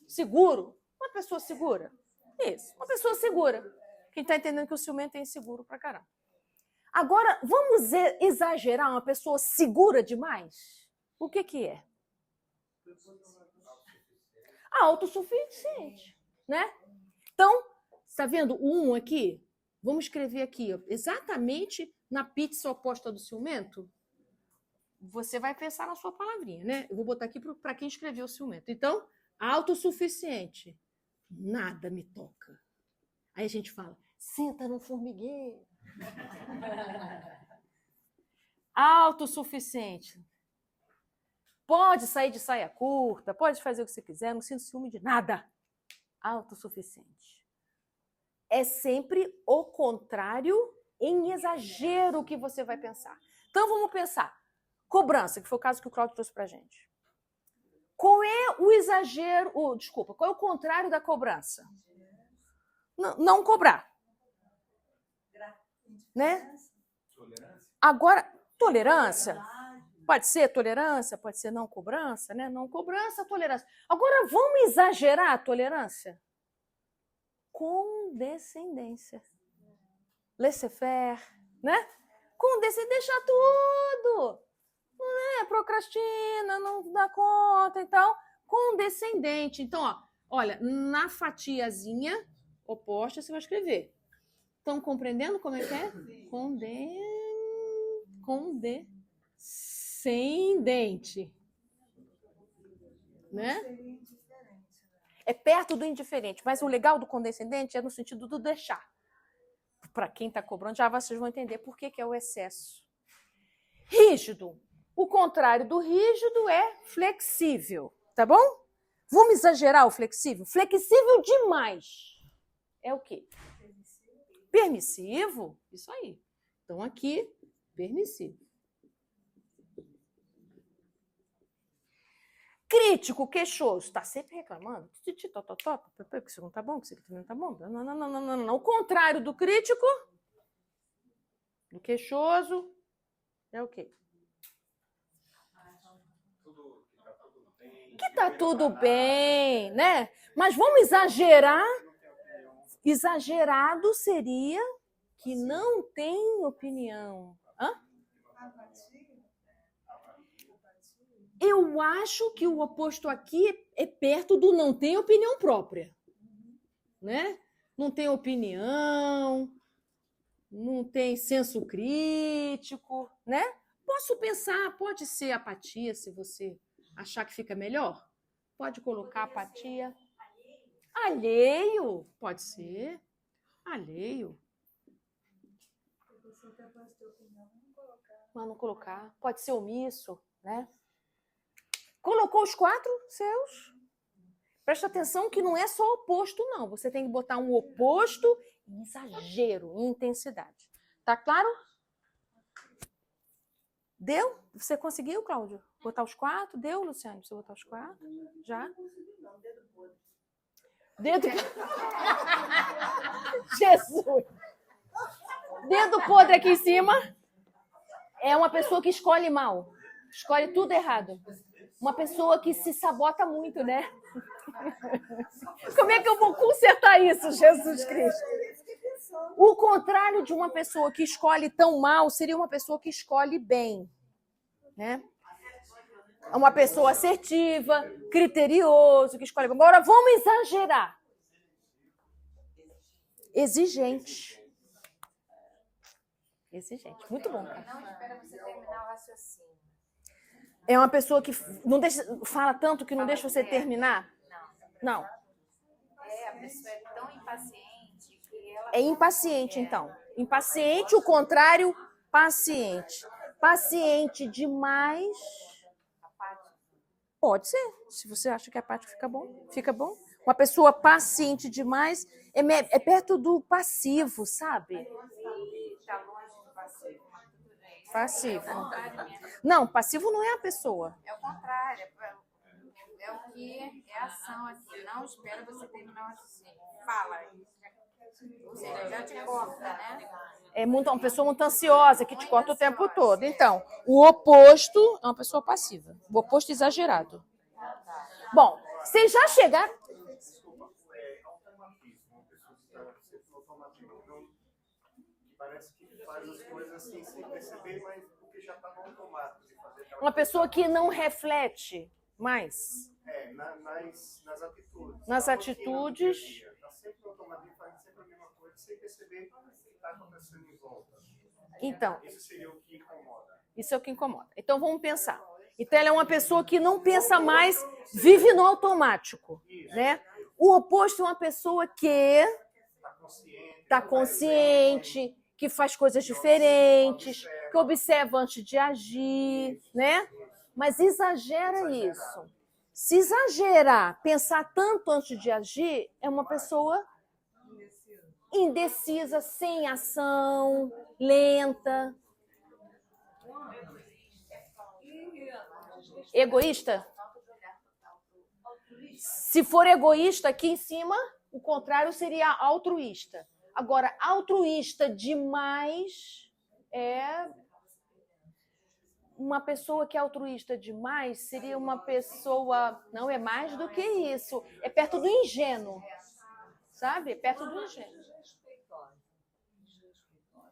Seguro. Uma pessoa segura. Isso, uma pessoa segura. Quem está entendendo que o ciumento é inseguro pra caramba. Agora, vamos exagerar uma pessoa segura demais? O que é? Autossuficiente, né? Então, está vendo o 1 aqui? Vamos escrever aqui, ó, exatamente na pizza oposta do ciumento. Você vai pensar na sua palavrinha, né? Eu vou botar aqui para quem escreveu o ciumento. Então, autossuficiente. Nada me toca. Aí a gente fala, senta no formigueiro. Autossuficiente. Pode sair de saia curta, pode fazer o que você quiser, não sinto ciúme de nada. Autossuficiente. É sempre o contrário em exagero que você vai pensar. Então vamos pensar. Cobrança, que foi o caso que o Cláudio trouxe pra gente. Qual é o exagero, qual é o contrário da cobrança? Não cobrar. Né? Agora, tolerância. Pode ser tolerância, pode ser não cobrança, né? Não cobrança, tolerância. Agora, vamos exagerar a tolerância? Condescendência. Laissez-faire, né? Condescendência, deixa tudo. Não é? Procrastina, não dá conta e tal. Condescendente. Então, ó, olha, na fatiazinha oposta você vai escrever. Estão compreendendo como é que é? Condescendente. Né? É perto do indiferente, mas o legal do condescendente é no sentido do deixar. Para quem está cobrando, já vocês vão entender por que é o excesso. Rígido. O contrário do rígido é flexível, tá bom? Vamos exagerar o flexível? Flexível demais. É o quê? Permissivo. Isso aí. Então, aqui, permissivo. Crítico, queixoso, está sempre reclamando. Que isso não tá bom, que isso não tá bom. Não. O contrário do crítico, do queixoso, é o quê? Que tá tudo bem, né? Mas vamos exagerar. Exagerado seria que não tem opinião. Hã? Eu acho que o oposto aqui é perto do não tem opinião própria. Né? Não tem opinião, não tem senso crítico, né? Posso pensar, pode ser apatia, se você achar que fica melhor. Pode colocar apatia. Alheio, pode ser. Alheio. A pessoa até pode ter opinião, não colocar. Mas não colocar. Pode ser omisso, né? Colocou os 4 seus. Presta atenção que não é só oposto, não. Você tem que botar um oposto em exagero, em intensidade. Tá claro? Deu? Você conseguiu, Cláudio? Botar os 4? Deu, Luciano? Você botar os 4? Já? Dedo. Jesus! Dedo podre aqui em cima é uma pessoa que escolhe mal. Escolhe tudo errado. Uma pessoa que se sabota muito, né? Como é que eu vou consertar isso, Jesus Cristo? O contrário de uma pessoa que escolhe tão mal seria uma pessoa que escolhe bem, né? Uma pessoa assertiva, criterioso, que escolhe bem. Agora, vamos exagerar. Exigente. Exigente. Muito bom, cara. Não espera você terminar o raciocínio. É uma pessoa que não deixa, fala tanto que não deixa você terminar? Não. A pessoa é tão impaciente que ela... É impaciente, então. Impaciente, o contrário, paciente. Paciente demais... Pode ser. Se você acha que apático fica bom, fica bom. Uma pessoa paciente demais é perto do passivo, sabe? Está longe do passivo. Passivo. É o contrário mesmo. Não, passivo não é a pessoa. É o contrário. É o que é ação aqui. Não espera você terminar o raciocínio. Fala. Ou seja, já te corta, né? É uma pessoa muito ansiosa, que te corta o tempo todo. Então, o oposto é uma pessoa passiva. O oposto exagerado. Bom, vocês já chegaram... Automatismo. Uma pessoa que está sempre no automatismo. Não, parece que faz as coisas assim sem perceber, mas porque já está no automático de fazer aquela Uma pessoa que não reflete mais. nas atitudes. Nas atitudes. Está sempre no automatismo, fazendo sempre a mesma coisa, sem perceber o que está acontecendo em volta. Então, Isso seria o que incomoda. isso é o que incomoda. Então, vamos pensar. Então, ela é uma pessoa que não pensa mais, vive no automático, né? O oposto é uma pessoa que está consciente, que faz coisas diferentes, que observa antes de agir, né? Mas exagera isso. Se exagerar, pensar tanto antes de agir, é uma pessoa indecisa, sem ação, lenta. Egoísta? Se for egoísta, aqui em cima, o contrário seria altruísta. Agora, altruísta demais é... Uma pessoa que é altruísta demais seria uma pessoa... Não, é mais do que isso. É perto do ingênuo. Sabe? É perto do ingênuo.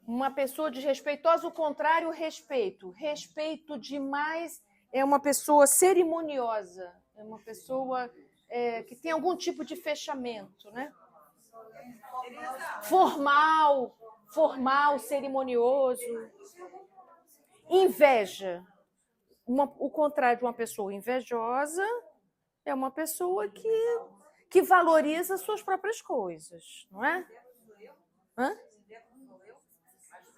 Uma pessoa desrespeitosa, o contrário, respeito. Respeito demais é uma pessoa cerimoniosa. É uma pessoa que tem algum tipo de fechamento, né? Formal, cerimonioso. Inveja. O contrário de uma pessoa invejosa é uma pessoa que valoriza suas próprias coisas, não é? Hã?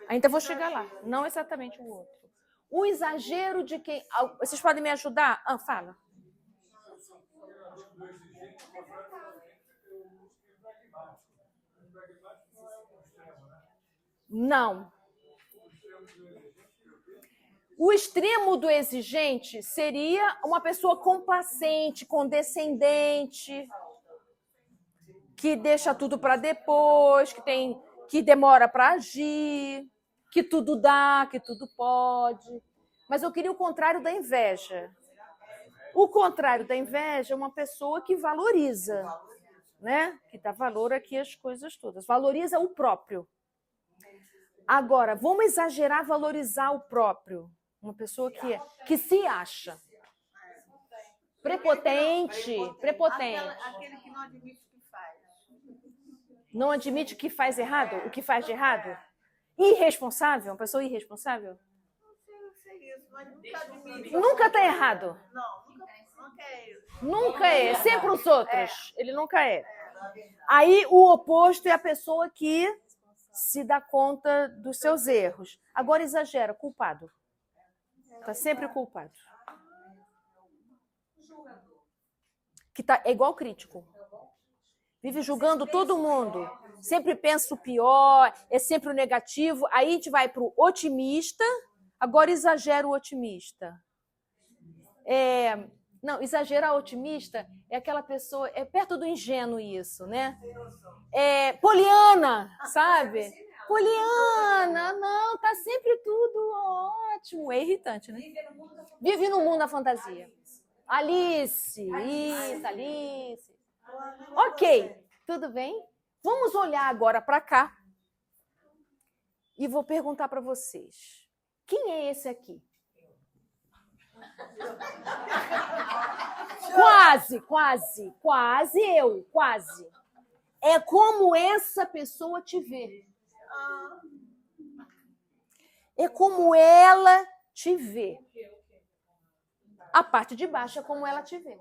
Ainda vou chegar lá. Não exatamente o outro. O exagero de quem... Vocês podem me ajudar? Fala. Não. O extremo do exigente seria uma pessoa complacente, condescendente, que deixa tudo para depois, que demora para agir, que tudo dá, que tudo pode. Mas eu queria o contrário da inveja. O contrário da inveja é uma pessoa que valoriza, né? Que dá valor aqui às coisas todas. Valoriza o próprio. Agora, vamos exagerar valorizar o próprio. Uma pessoa que se acha prepotente. Aquele que não admite o que faz. Não admite o que faz errado, o que faz de errado. Irresponsável, uma pessoa irresponsável. Não sei isso, mas nunca admite. Nunca está errado. Não, nunca é isso. Nunca é. Sempre os outros. Ele nunca é. Aí o oposto é a pessoa que se dá conta dos seus erros. Agora exagera, culpado. Está sempre culpado. É igual crítico. Vive julgando todo mundo. Sempre pensa o pior, é sempre o negativo. Aí a gente vai para o otimista. Agora exagera o otimista. Não, exagerar otimista é aquela pessoa, é perto do ingênuo isso, né? Poliana, sabe? Poliana, não, tá sempre tudo ótimo. É irritante, né? Vive no mundo da fantasia. Alice, isso, Alice. Ok, tudo bem? Vamos olhar agora para cá e vou perguntar para vocês. Quem é esse aqui? Quase eu. É como essa pessoa te vê. É como ela te vê. A parte de baixo é como ela te vê.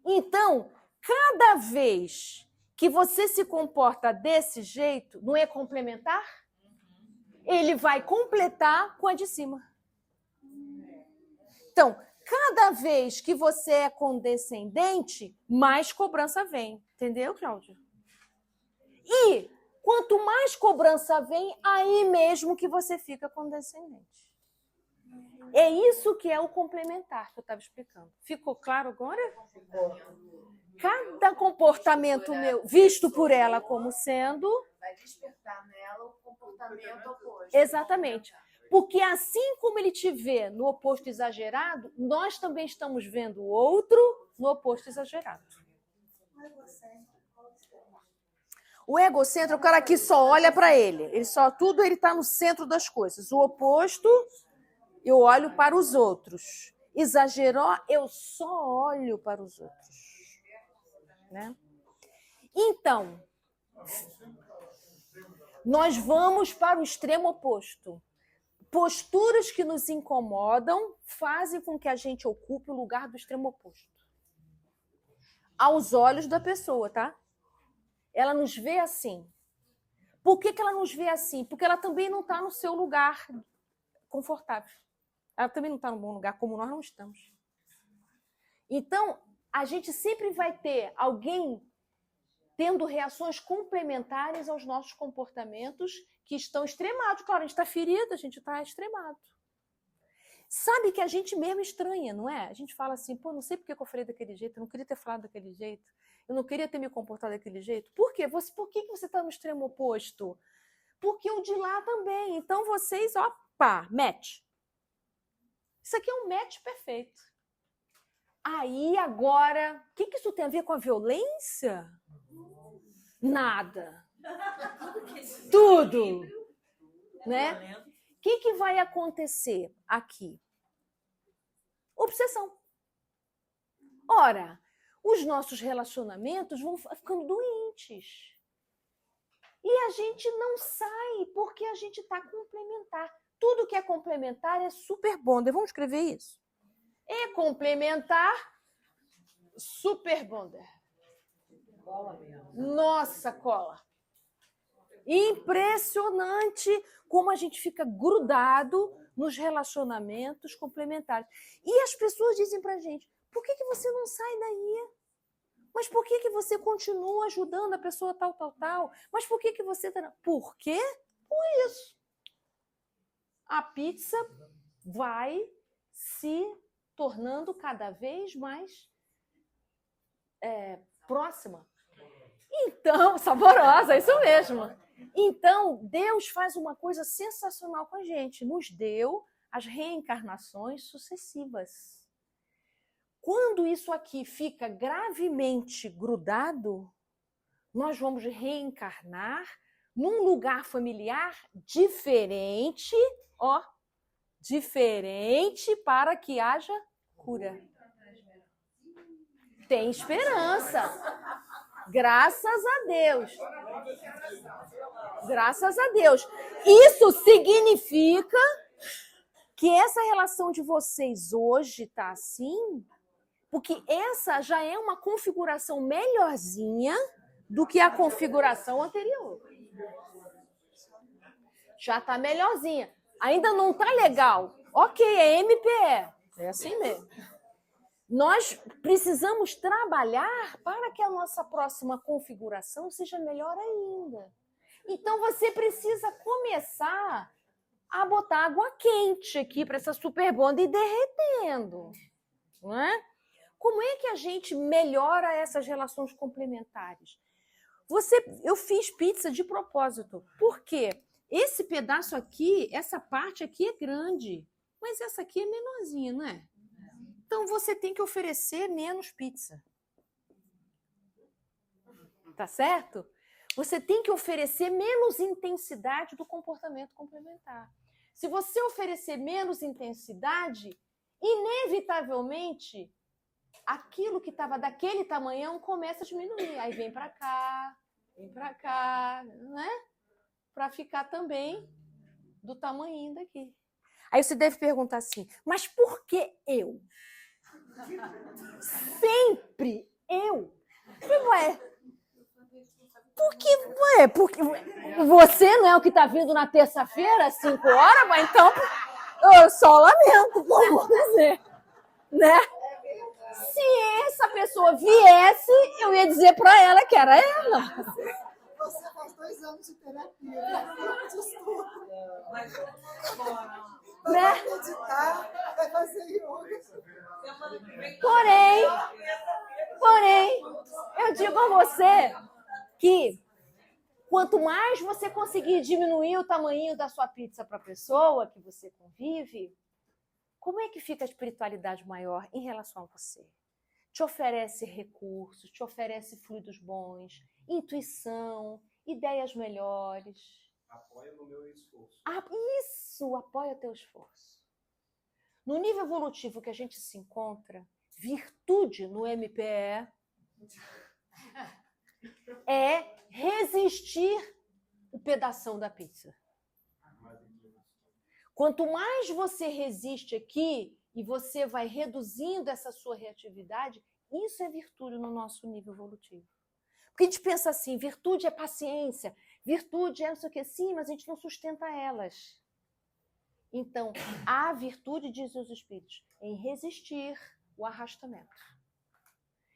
Então, cada vez que você se comporta desse jeito, não é complementar? Ele vai completar com a de cima. Então, cada vez que você é condescendente, mais cobrança vem. Entendeu, Cláudia? E quanto mais cobrança vem, aí mesmo que você fica condescendente. É isso que é o complementar que eu estava explicando. Ficou claro agora? Cada comportamento meu, visto por ela como sendo... Vai despertar nela o comportamento oposto. Exatamente. Porque assim como ele te vê no oposto exagerado, nós também estamos vendo o outro no oposto exagerado. O egocêntrico é o cara que só olha para ele. Ele está no centro das coisas. O oposto, eu olho para os outros. Exagerou, eu só olho para os outros. Né? Então, nós vamos para o extremo oposto. Posturas que nos incomodam fazem com que a gente ocupe o lugar do extremo oposto. Aos olhos da pessoa, tá? Ela nos vê assim. Por que ela nos vê assim? Porque ela também não está no seu lugar confortável. Ela também não está num bom lugar, como nós não estamos. Então, a gente sempre vai ter alguém tendo reações complementares aos nossos comportamentos que estão extremados. Claro, a gente está ferido, a gente está extremado. Sabe que a gente mesmo estranha, não é? A gente fala assim, pô, não sei por que eu falei daquele jeito, eu não queria ter falado daquele jeito, eu não queria ter me comportado daquele jeito. Por quê? Por que você está no extremo oposto? Porque o de lá também. Então vocês, opa, match. Isso aqui é um match perfeito. Aí agora, o que isso tem a ver com a violência? Nada. Tudo. Né? O que vai acontecer aqui? Obsessão. Ora, os nossos relacionamentos vão ficando doentes. E a gente não sai porque a gente está complementar. Tudo que é complementar é super bonder. Vamos escrever isso? É complementar, super bonder. Nossa, cola. Impressionante como a gente fica grudado nos relacionamentos complementares. E as pessoas dizem pra gente, por que você não sai daí? Mas por que você continua ajudando a pessoa tal? Mas por que você... Por quê? Por isso. A pizza vai se tornando cada vez mais próxima. Então, saborosa, isso mesmo. Então, Deus faz uma coisa sensacional com a gente. Nos deu as reencarnações sucessivas. Quando isso aqui fica gravemente grudado, nós vamos reencarnar num lugar familiar diferente, diferente para que haja cura. Tem esperança. Graças a Deus. Graças a Deus. Isso significa que essa relação de vocês hoje está assim, porque essa já é uma configuração melhorzinha do que a configuração anterior. Já está melhorzinha. Ainda não está legal. Ok, é MPE. É assim mesmo. Nós precisamos trabalhar para que a nossa próxima configuração seja melhor ainda. Então, você precisa começar a botar água quente aqui para essa super bond ir derretendo. Não é? Como é que a gente melhora essas relações complementares? Eu fiz pizza de propósito. Por quê? Esse pedaço aqui, essa parte aqui é grande, mas essa aqui é menorzinha, não é? Então, você tem que oferecer menos pizza. Tá certo? Você tem que oferecer menos intensidade do comportamento complementar. Se você oferecer menos intensidade, inevitavelmente, aquilo que estava daquele tamanhão começa a diminuir. Aí vem para cá, né? Para ficar também do tamanho daqui. Aí você deve perguntar assim, mas por que eu? Sempre eu? Porque você não é o que está vindo na terça-feira, às 5 horas, mas então eu só lamento, por dizer, né? Se essa pessoa viesse, eu ia dizer para ela que era ela. Você faz 2 anos de terapia, 2 anos de estudo. Vai meditar, vai fazer yoga. Porém, eu digo a você que quanto mais você conseguir diminuir o tamanho da sua pizza para a pessoa que você convive, como é que fica a espiritualidade maior em relação a você? Te oferece recursos, te oferece fluidos bons, intuição, ideias melhores. Apoia no meu esforço. Isso, apoia teu esforço. No nível evolutivo que a gente se encontra, virtude no MPE é resistir o pedação da pizza. Quanto mais você resiste aqui e você vai reduzindo essa sua reatividade, isso é virtude no nosso nível evolutivo. Porque a gente pensa assim, virtude é paciência, virtude é não sei o que, sim, mas a gente não sustenta elas. Então, a virtude, diz os espíritos, em resistir o arrastamento.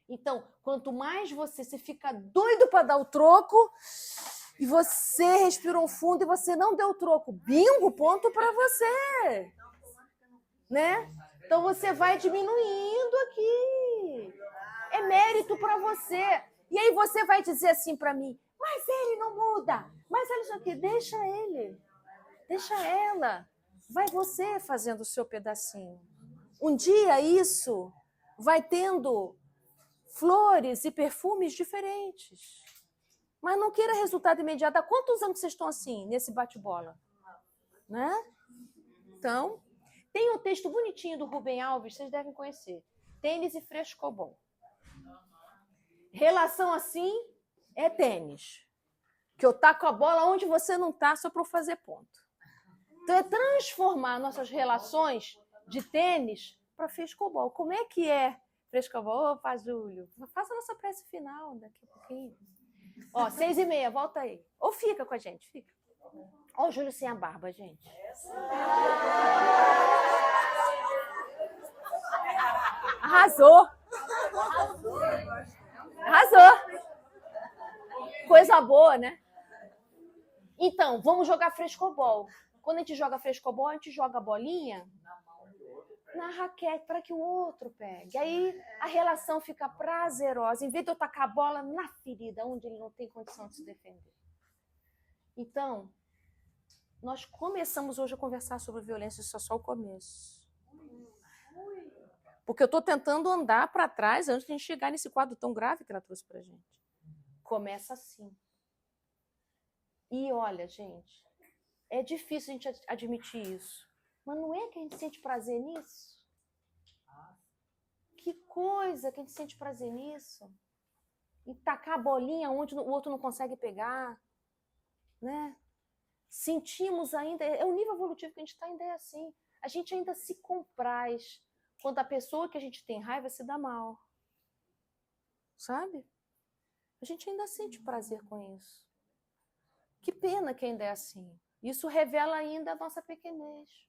Então, quanto mais você fica doido para dar o troco, e você respirou fundo e você não deu o troco, bingo, ponto para você. Né? Então, você vai diminuindo aqui. É mérito para você. E aí você vai dizer assim para mim, mas ele não muda. Mas ele já que deixa ele. Deixa ela. Vai você fazendo o seu pedacinho. Um dia isso vai tendo flores e perfumes diferentes. Mas não queira resultado imediato. Há quantos anos vocês estão assim, nesse bate-bola? Né? Então, tem um texto bonitinho do Rubem Alves, vocês devem conhecer. Tênis e frescobol. Relação assim é tênis. Que eu taco a bola onde você não está, só para eu fazer ponto. Então, é transformar nossas relações de tênis para frescobol. Como é que é frescobol? Opa, Júlio, faça a nossa prece final daqui a pouquinho. Ó, 6h30, volta aí. Ou fica com a gente, fica. Ó, o Júlio sem a barba, gente. Arrasou. Arrasou. Coisa boa, né? Então, vamos jogar frescobol. Quando a gente joga frescobol, a gente joga a bolinha na raquete para que o outro pegue. Aí a relação fica prazerosa. Em vez de eu tacar a bola na ferida, onde ele não tem condição de se defender. Então, nós começamos hoje a conversar sobre violência, isso é só o começo. Porque eu estou tentando andar para trás antes de a gente chegar nesse quadro tão grave que ela trouxe para a gente. Começa assim. E olha, gente, é difícil a gente admitir isso. Mas não é que a gente sente prazer nisso? Que coisa que a gente sente prazer nisso? E tacar a bolinha onde o outro não consegue pegar. Né? Sentimos ainda, é o nível evolutivo que a gente está ainda é assim. A gente ainda se compraz quando a pessoa que a gente tem raiva se dá mal. Sabe? A gente ainda sente prazer com isso. Que pena que ainda é assim. Isso revela ainda a nossa pequenez.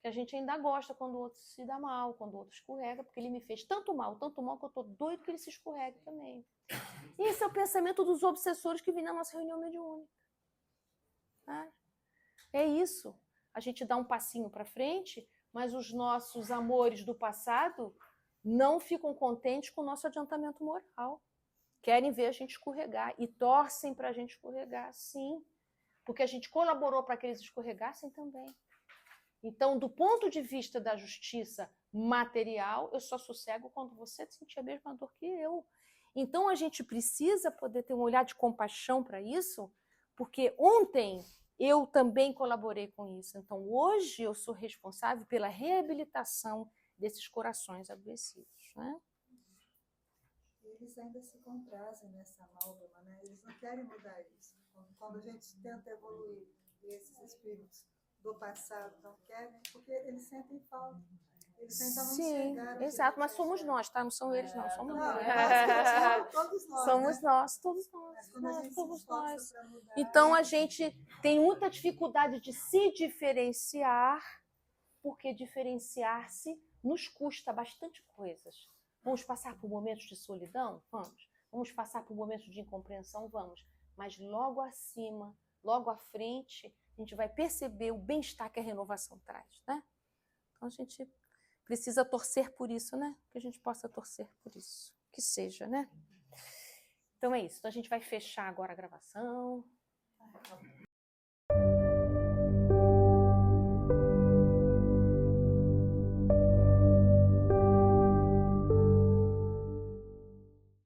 Que a gente ainda gosta quando o outro se dá mal, quando o outro escorrega, porque ele me fez tanto mal que eu estou doido que ele se escorregue também. E esse é o pensamento dos obsessores que vêm na nossa reunião mediúnica. Tá? É isso. A gente dá um passinho para frente, mas os nossos amores do passado não ficam contentes com o nosso adiantamento moral. Querem ver a gente escorregar e torcem para a gente escorregar, sim. Porque a gente colaborou para que eles escorregassem também. Então, do ponto de vista da justiça material, eu só sossego quando você sentir a mesma dor que eu. Então, a gente precisa poder ter um olhar de compaixão para isso, porque ontem eu também colaborei com isso. Então, hoje eu sou responsável pela reabilitação desses corações adoecidos, né? Eles ainda se comprazem nessa amálgama, né? Eles não querem mudar isso. Quando a gente tenta evoluir, esses espíritos do passado não querem, porque eles sentem falta. Eles tentam não enxergar. Exato, mas somos nós, tá? Não são eles, não. Somos nós. Todos nós. Somos né? nós, todos nós. Mas quando a gente se esforça para mudar, Então a gente tem muita dificuldade de se diferenciar, porque diferenciar-se nos custa bastante coisas. Vamos passar por momentos de solidão? Vamos. Vamos passar por momentos de incompreensão? Vamos. Mas logo acima, logo à frente, a gente vai perceber o bem-estar que a renovação traz, né? Então a gente precisa torcer por isso, né? Que a gente possa torcer por isso. Que seja, né? Então é isso. Então a gente vai fechar agora a gravação.